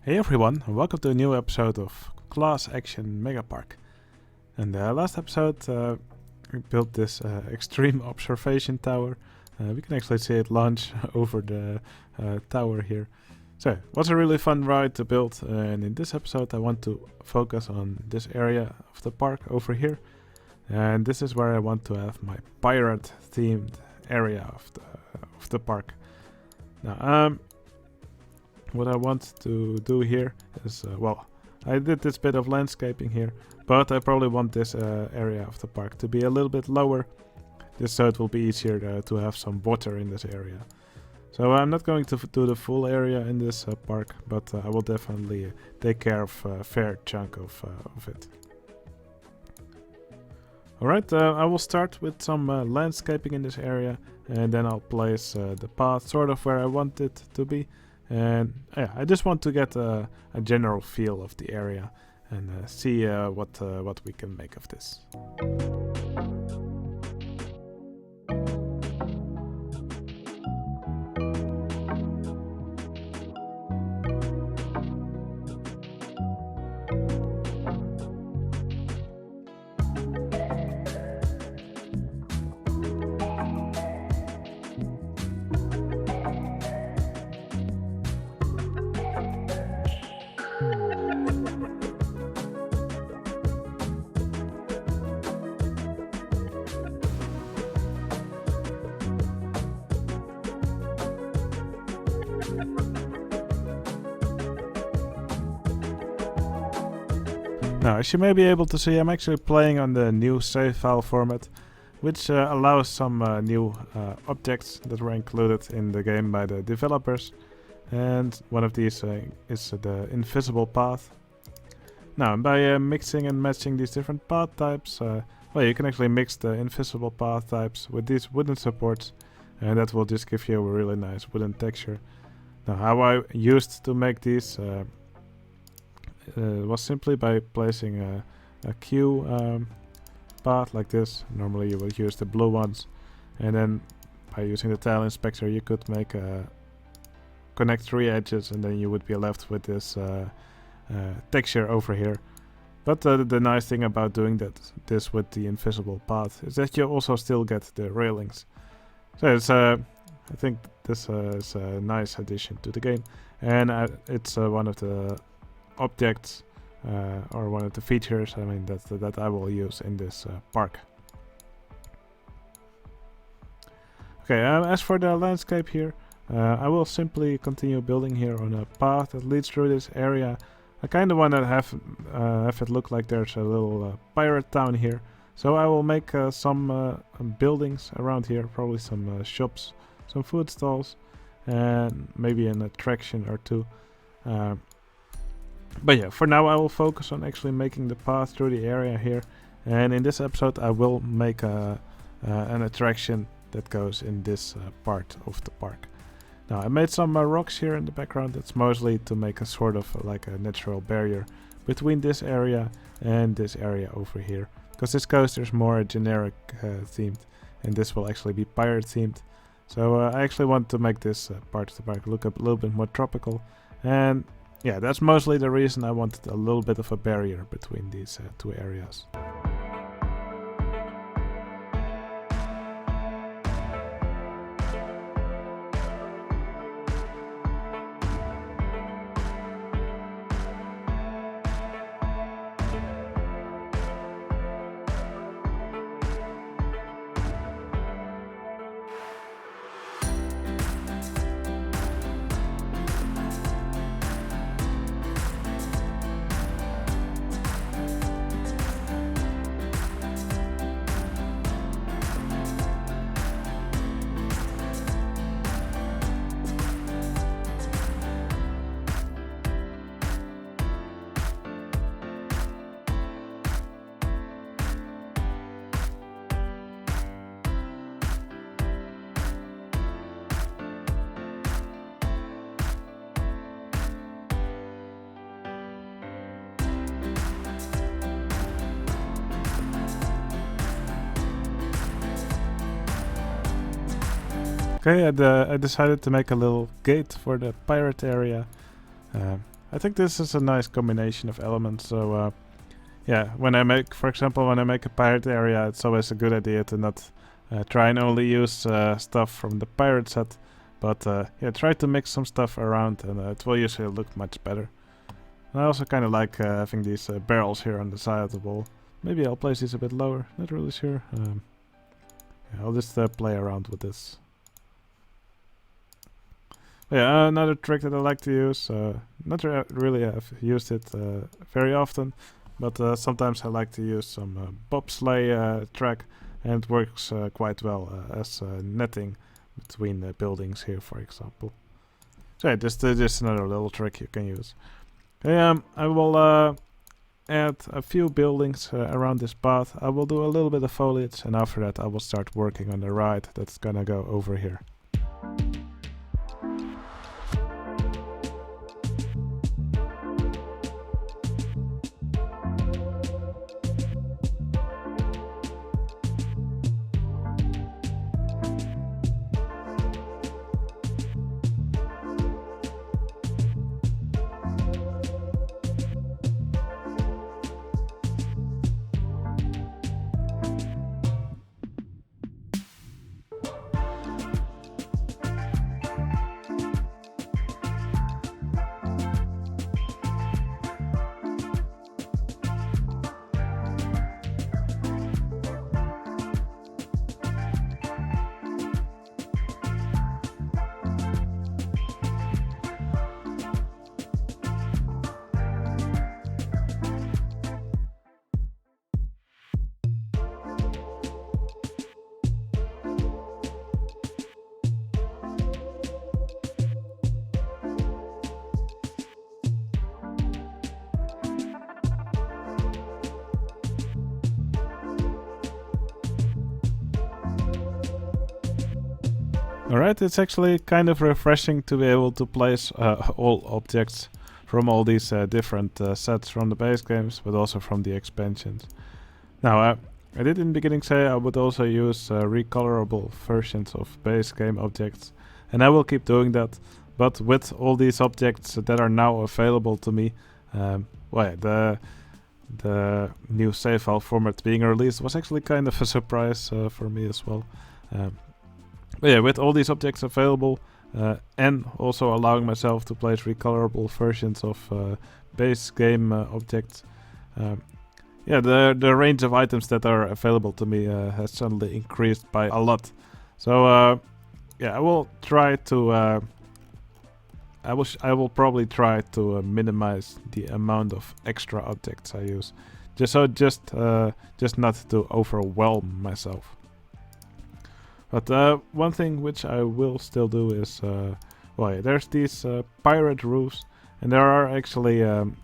Hey everyone, and welcome to a new episode of Class Action Megapark. In the last episode, we built this extreme observation tower. We can actually see it launch over the tower here. So, it was a really fun ride to build, and in this episode I want to focus on this area of the park over here. And this is where I want to have my pirate-themed area of the park. Now, what I want to do here is, I did this bit of landscaping here, but I probably want this area of the park to be a little bit lower, just so it will be easier to have some water in this area. So I'm not going to do the full area in this park, but I will definitely take care of a fair chunk of it. Alright, I will start with some landscaping in this area, and then I'll place the path sort of where I want it to be. And yeah, I just want to get a general feel of the area and see what we can make of this. Now, as you may be able to see, I'm actually playing on the new save file format, which allows some new objects that were included in the game by the developers. And one of these is the invisible path. Now, by mixing and matching these different path types, you can actually mix the invisible path types with these wooden supports, and that will just give you a really nice wooden texture. Now, how I used to make these was simply by placing a queue path like this. Normally you would use the blue ones, and then by using the tile inspector you could make connect 3 edges, and then you would be left with this texture over here. But the nice thing about doing this with the invisible path is that you also still get the railings. So it's I think this is a nice addition to the game, and it's one of the objects or one of the features that I will use in this park. Okay, as for the landscape here, I will simply continue building here on a path that leads through this area. I kind of want to have it look like there's a little pirate town here, so I will make some buildings around here, probably some shops, some food stalls, and maybe an attraction or two. But yeah, for now I will focus on actually making the path through the area here, and in this episode I will make an attraction that goes in this part of the park. Now, I made some rocks here in the background. That's mostly to make a sort of like a natural barrier between this area and this area over here, because this coaster is more generic themed, and this will actually be pirate themed. So I actually want to make this part of the park look a little bit more tropical, and yeah, that's mostly the reason I wanted a little bit of a barrier between these two areas. Okay, I decided to make a little gate for the pirate area. I think this is a nice combination of elements. So yeah, when I make, for example, when I make a pirate area, it's always a good idea to not try and only use stuff from the pirate set, but yeah, try to mix some stuff around, and it will usually look much better. And I also kind of like having these barrels here on the side of the wall. Maybe I'll place these a bit lower, not really sure. Yeah, I'll just play around with this. Yeah, another trick that I like to use, not really have used it very often, but sometimes I like to use some bobsleigh track, and it works quite well as netting between the buildings here, for example. So yeah, just another little trick you can use. I will add a few buildings around this path. I will do a little bit of foliage, and after that I will start working on the ride that's gonna go over here. Alright, it's actually kind of refreshing to be able to place all objects from all these different sets from the base games, but also from the expansions. Now, I did in the beginning say I would also use recolorable versions of base game objects, and I will keep doing that, but with all these objects that are now available to me, well, yeah, the new save file format being released was actually kind of a surprise for me as well. But yeah, with all these objects available, and also allowing myself to place recolorable versions of base game objects, yeah, the range of items that are available to me has suddenly increased by a lot. So yeah, I will try to. I will probably try to minimize the amount of extra objects I use, just not to overwhelm myself. But one thing which I will still do is, well, yeah, there's these pirate roofs, and there are actually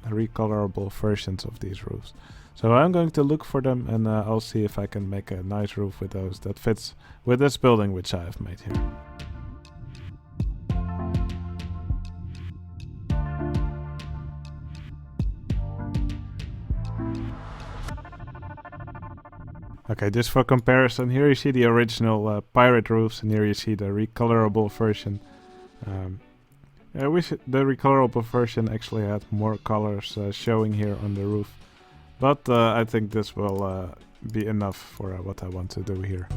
recolorable versions of these roofs. So I'm going to look for them, and I'll see if I can make a nice roof with those that fits with this building which I have made here. Okay, just for comparison, here you see the original pirate roofs, and here you see the recolorable version. I wish the recolorable version actually had more colors showing here on the roof, but I think this will be enough for what I want to do here.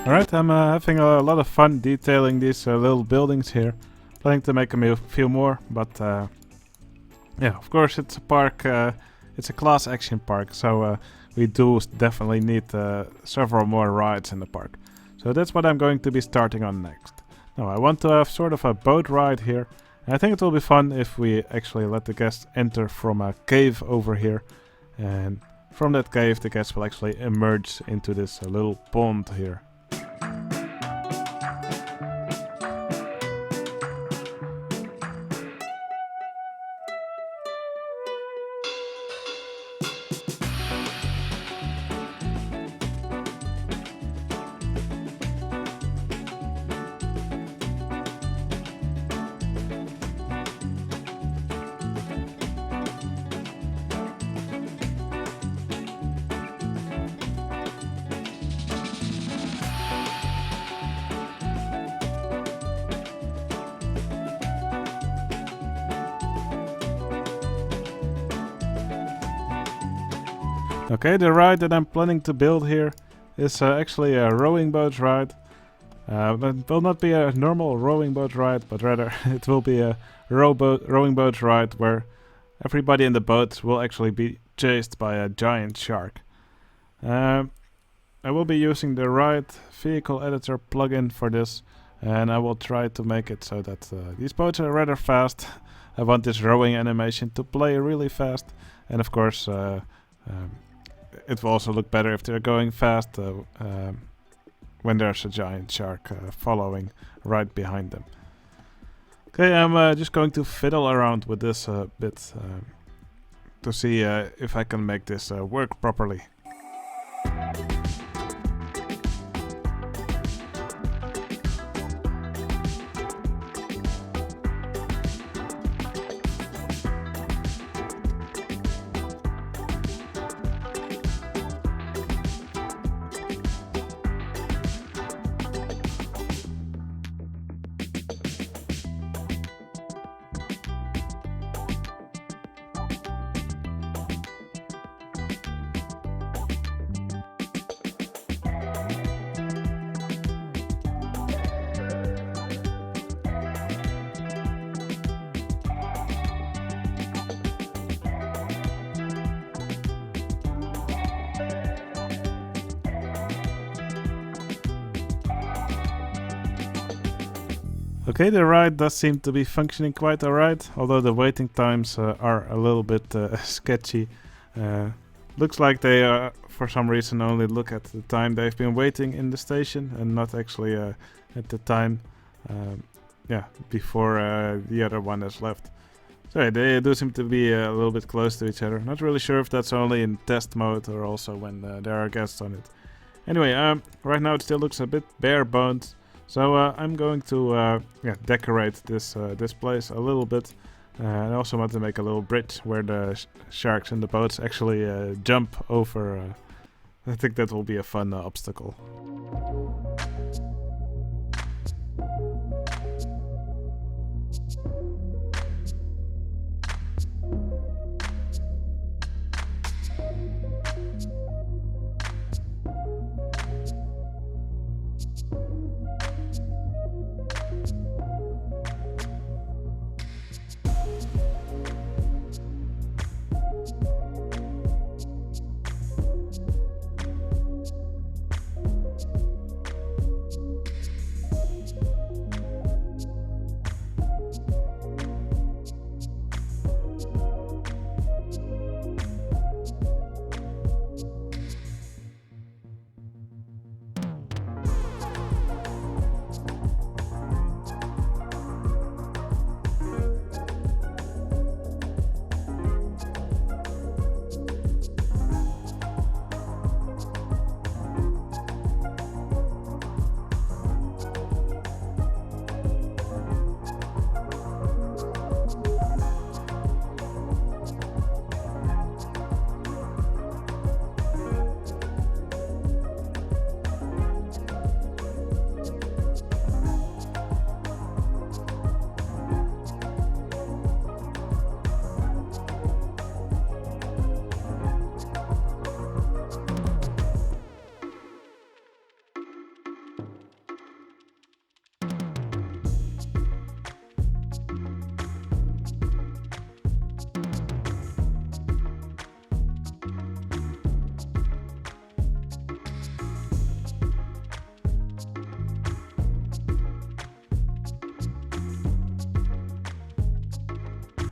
Alright, I'm having a lot of fun detailing these little buildings here. Planning to make a few more, but yeah, of course it's a park, it's a class action park, so we do definitely need several more rides in the park. So that's what I'm going to be starting on next. Now I want to have sort of a boat ride here. And I think it will be fun if we actually let the guests enter from a cave over here. And from that cave the guests will actually emerge into this little pond here. Okay, the ride that I'm planning to build here is actually a rowing boat ride. It will not be a normal rowing boat ride, but rather it will be a rowing boat ride where everybody in the boat will actually be chased by a giant shark. I will be using the Ride Vehicle Editor plugin for this, and I will try to make it so that these boats are rather fast. I want this rowing animation to play really fast, and of course it will also look better if they're going fast when there's a giant shark following right behind them. Okay, I'm just going to fiddle around with this a bit to see if I can make this work properly. Okay, the ride does seem to be functioning quite alright, although the waiting times are a little bit sketchy. Looks like they for some reason only look at the time they've been waiting in the station and not actually at the time before the other one has left. So yeah, they do seem to be a little bit close to each other. Not really sure if that's only in test mode or also when there are guests on it. Anyway, right now it still looks a bit bare bones. So I'm going to decorate this place a little bit. I also want to make a little bridge where the sharks and the boats actually jump over. I think that will be a fun obstacle.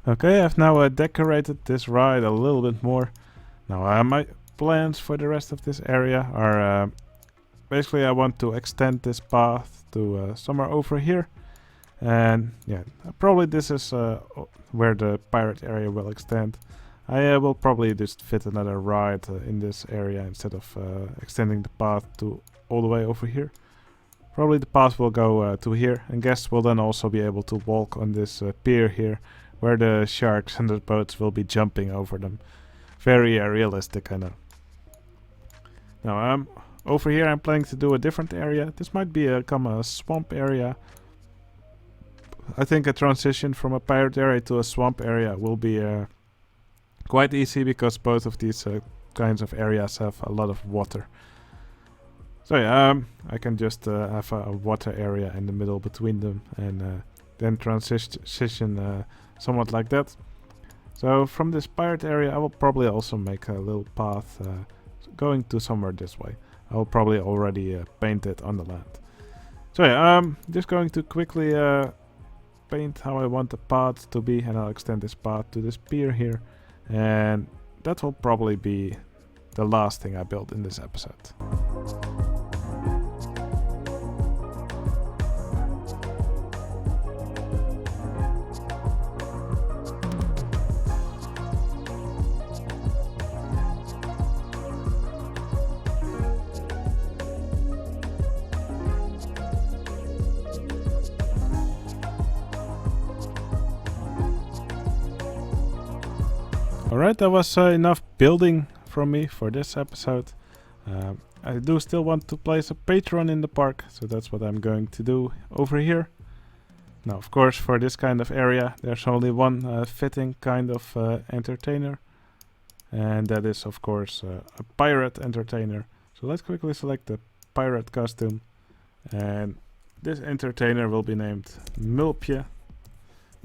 Okay, I've now decorated this ride a little bit more. Now my plans for the rest of this area are basically I want to extend this path to somewhere over here. And yeah, probably this is where the pirate area will extend. I will probably just fit another ride in this area instead of extending the path to all the way over here. Probably the path will go to here, and guests will then also be able to walk on this pier here, where the sharks and the boats will be jumping over them. Very realistic, I know. Now over here I'm planning to do a different area. This might become a swamp area. I think a transition from a pirate area to a swamp area will be quite easy because both of these kinds of areas have a lot of water. So yeah, I can just have a water area in the middle between them and then transition somewhat like that. So from this pirate area I will probably also make a little path going to somewhere this way. I will probably already paint it on the land. So yeah, just going to quickly paint how I want the path to be, and I'll extend this path to this pier here, and that will probably be the last thing I build in this episode. Alright, that was enough building from me for this episode. I do still want to place a patron in the park, so that's what I'm going to do over here. Now, of course, for this kind of area, there's only one fitting kind of entertainer. And that is, of course, a pirate entertainer. So let's quickly select the pirate costume. And this entertainer will be named Mulpje.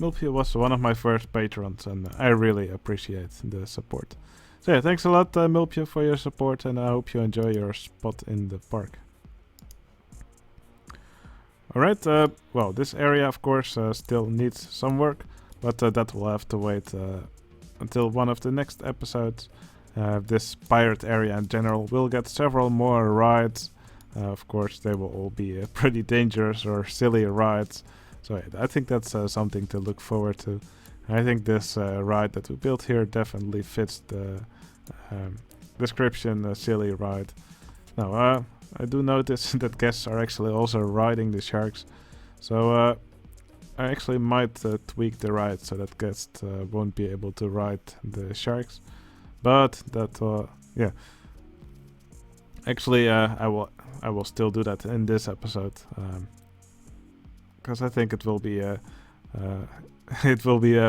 Mulpje was one of my first patrons, and I really appreciate the support. So yeah, thanks a lot Mulpje for your support, and I hope you enjoy your spot in the park. Alright, well, this area of course still needs some work, but that will have to wait until one of the next episodes. This pirate area in general will get several more rides. Of course they will all be pretty dangerous or silly rides. So yeah, I think that's something to look forward to. I think this ride that we built here definitely fits the description, silly ride. Now, I do notice that guests are actually also riding the sharks. So I actually might tweak the ride so that guests won't be able to ride the sharks. But that, yeah. Actually, I will still do that in this episode. Because I think it will be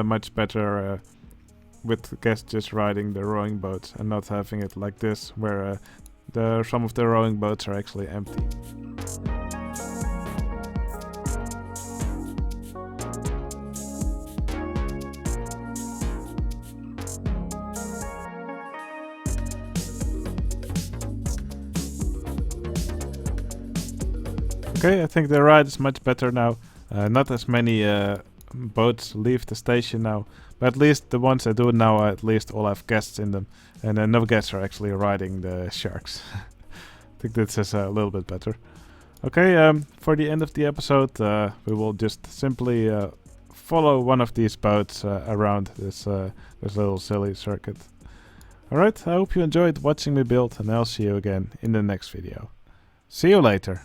much better with guests just riding the rowing boats and not having it like this, where some of the rowing boats are actually empty. Okay, I think the ride is much better now. Not as many boats leave the station now, but at least the ones that do now at least all have guests in them, and no guests are actually riding the sharks. I think this is a little bit better. Okay, for the end of the episode, we will just simply follow one of these boats around this little silly circuit. Alright, I hope you enjoyed watching me build, and I'll see you again in the next video. See you later!